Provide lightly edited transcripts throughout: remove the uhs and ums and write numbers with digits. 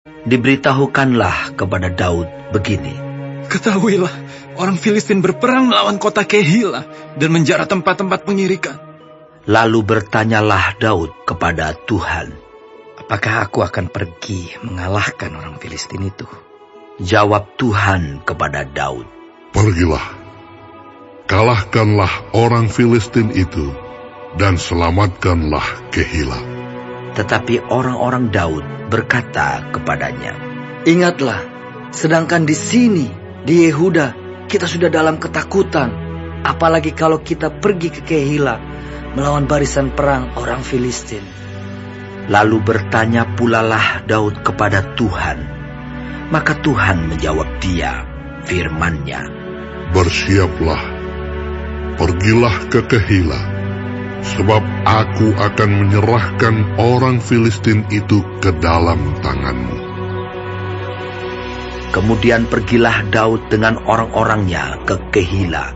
Diberitahukanlah kepada Daud begini, Ketahuilah, orang Filistin berperang melawan kota Kehila dan menjara tempat-tempat pengirikan. Lalu bertanyalah Daud kepada Tuhan, apakah aku akan pergi mengalahkan orang Filistin itu? Jawab Tuhan kepada Daud, Pergilah, kalahkanlah orang Filistin itu, dan selamatkanlah Kehila. Tetapi orang-orang Daud berkata kepadanya, Ingatlah, sedangkan di sini, di Yehuda, kita sudah dalam ketakutan. Apalagi kalau kita pergi ke Kehila, melawan barisan perang orang Filistin. Lalu bertanya pulalah Daud kepada Tuhan. Maka Tuhan menjawab dia, firman-Nya, Bersiaplah, pergilah ke Kehila, sebab aku akan menyerahkan orang Filistin itu ke dalam tanganmu. Kemudian pergilah Daud dengan orang-orangnya ke Kehila.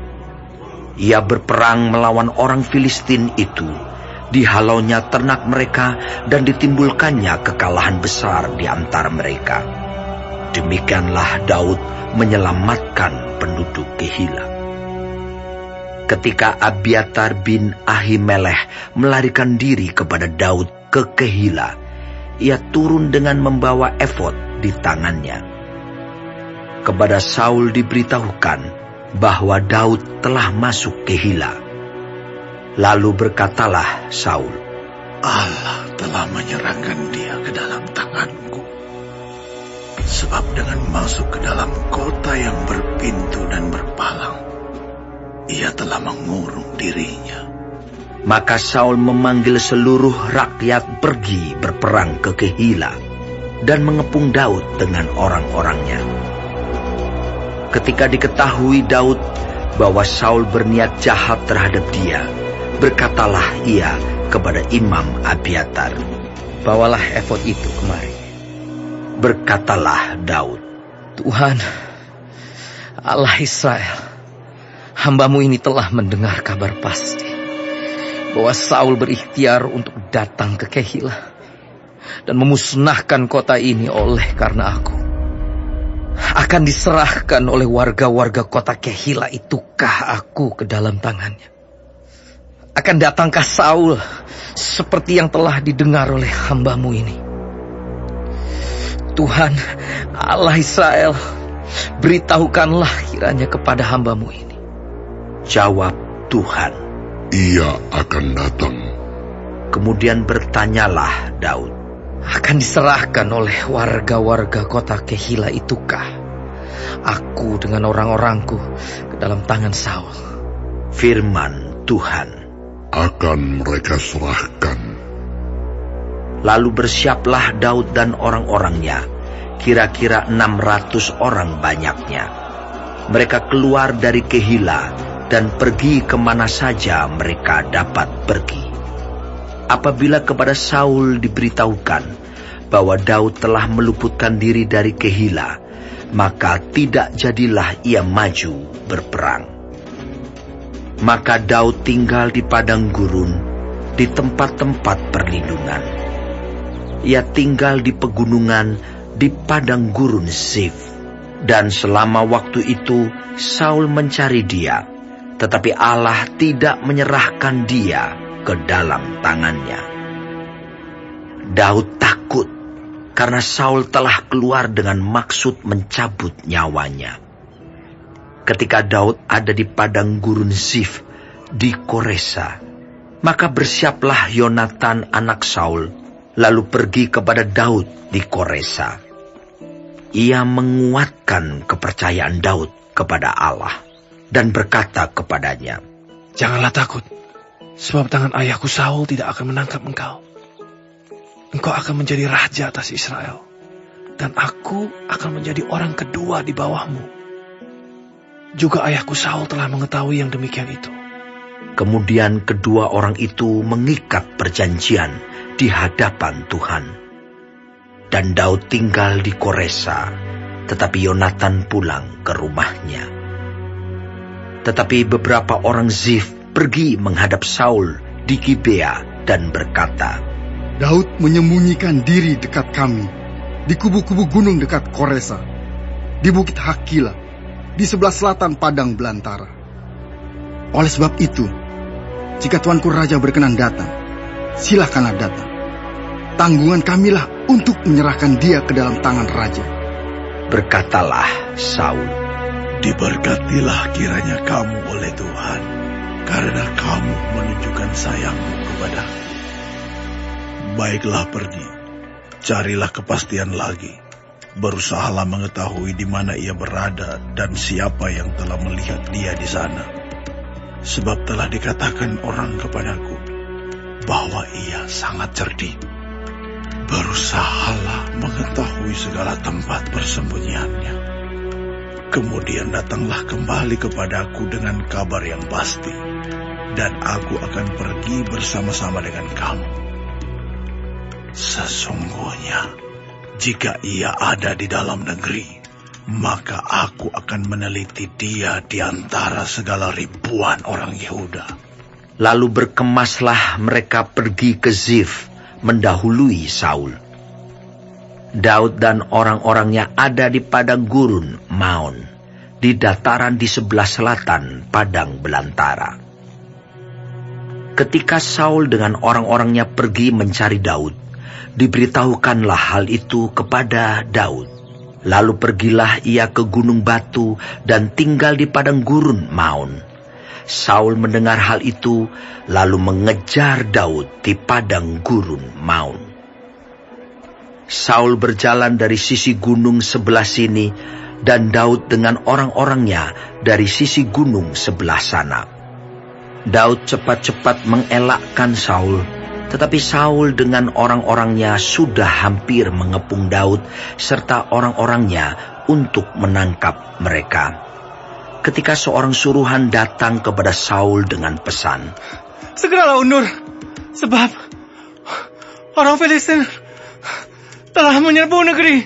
Ia berperang melawan orang Filistin itu. Dihalaunya ternak mereka dan ditimbulkannya kekalahan besar di antara mereka. Demikianlah Daud menyelamatkan penduduk Kehila. Ketika Abiatar bin Ahimelech melarikan diri kepada Daud ke Kehila, ia turun dengan membawa efod di tangannya. Kepada Saul diberitahukan bahwa Daud telah masuk Kehila. Lalu berkatalah Saul, Allah telah menyerahkan dia ke dalam tanganku. Sebab dengan masuk ke dalam kota yang berpintu dan berpalang, ia telah mengurung dirinya. Maka Saul memanggil seluruh rakyat pergi berperang ke Kehila dan mengepung Daud dengan orang-orangnya. Ketika diketahui Daud bahwa Saul berniat jahat terhadap dia, berkatalah ia kepada Imam Abiatar, Bawalah efod itu kemari. Berkatalah Daud, Tuhan, Allah Israel, hamba-Mu ini telah mendengar kabar pasti bahwa Saul berikhtiar untuk datang ke Kehila dan memusnahkan kota ini oleh karena aku. Akan diserahkan oleh warga-warga kota Kehila itukah aku ke dalam tangannya? Akan datangkah Saul seperti yang telah didengar oleh hamba-Mu ini? Tuhan, Allah Israel, beritahukanlah kiranya kepada hamba-Mu ini. jawab Tuhan. Ia akan datang. Kemudian bertanyalah Daud, Akan diserahkan oleh warga-warga kota Kehila itukah aku dengan orang-orangku ke dalam tangan Saul? firman Tuhan. Akan mereka serahkan. Lalu bersiaplah Daud dan orang-orangnya, kira-kira 600 orang banyaknya. Mereka keluar dari Kehila dan pergi kemana saja mereka dapat pergi. Apabila kepada Saul diberitahukan bahwa Daud telah meluputkan diri dari Kehila, maka tidak jadilah ia maju berperang. Maka Daud tinggal di padang gurun, di tempat-tempat perlindungan. Ia tinggal di pegunungan, di padang gurun Zif. Dan selama waktu itu Saul mencari dia, tetapi Allah tidak menyerahkan dia ke dalam tangannya. Daud takut karena Saul telah keluar dengan maksud mencabut nyawanya. Ketika Daud ada di padang gurun Zif di Koresa, maka bersiaplah Yonatan anak Saul, lalu pergi kepada Daud di Koresa. Ia menguatkan kepercayaan Daud kepada Allah dan berkata kepadanya, Janganlah takut, sebab tangan ayahku Saul tidak akan menangkap engkau. Engkau akan menjadi raja atas Israel, dan aku akan menjadi orang kedua di bawahmu. Juga ayahku Saul telah mengetahui yang demikian itu. Kemudian kedua orang itu mengikat perjanjian di hadapan Tuhan. Dan Daud tinggal di Koresa, tetapi Yonatan pulang ke rumahnya. Tetapi beberapa orang Zif pergi menghadap Saul di Gibea dan berkata, Daud menyembunyikan diri dekat kami, di kubu-kubu gunung dekat Koresa, di bukit Hakila, di sebelah selatan padang belantara. Oleh sebab itu, jika tuanku raja berkenan datang, silakanlah datang. Tanggungan kamilah untuk menyerahkan dia ke dalam tangan raja. Berkatalah Saul, diberkatilah kiranya kamu oleh Tuhan, karena kamu menunjukkan sayangmu kepadaku. Baiklah, pergi, carilah kepastian lagi. Berusahalah mengetahui di mana ia berada dan siapa yang telah melihat dia di sana. Sebab telah dikatakan orang kepadaku bahwa ia sangat cerdik. Berusahalah mengetahui segala tempat persembunyiannya. Kemudian datanglah kembali kepadaku dengan kabar yang pasti, dan aku akan pergi bersama-sama dengan kamu. Sesungguhnya, jika ia ada di dalam negeri, maka aku akan meneliti dia di antara segala ribuan orang Yehuda. Lalu berkemaslah mereka pergi ke Zif, mendahului Saul. Daud dan orang-orangnya ada di padang gurun Maon, di dataran di sebelah selatan padang belantara. Ketika Saul dengan orang-orangnya pergi mencari Daud, diberitahukanlah hal itu kepada Daud. Lalu pergilah ia ke gunung batu dan tinggal di padang gurun Maon. Saul mendengar hal itu, lalu mengejar Daud di padang gurun Maon. Saul berjalan dari sisi gunung sebelah sini, dan Daud dengan orang-orangnya dari sisi gunung sebelah sana. Daud cepat-cepat mengelakkan Saul, tetapi Saul dengan orang-orangnya sudah hampir mengepung Daud serta orang-orangnya untuk menangkap mereka. Ketika seorang suruhan datang kepada Saul dengan pesan, Segeralah undur, sebab orang Filistin telah menyerbu negeri.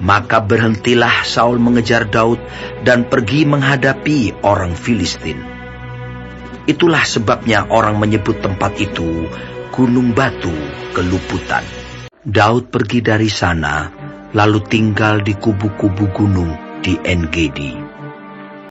maka berhentilah Saul mengejar Daud dan pergi menghadapi orang Filistin. Itulah sebabnya orang menyebut tempat itu Gunung Batu Keluputan. Daud pergi dari sana, lalu tinggal di kubu-kubu gunung di En-Gedi.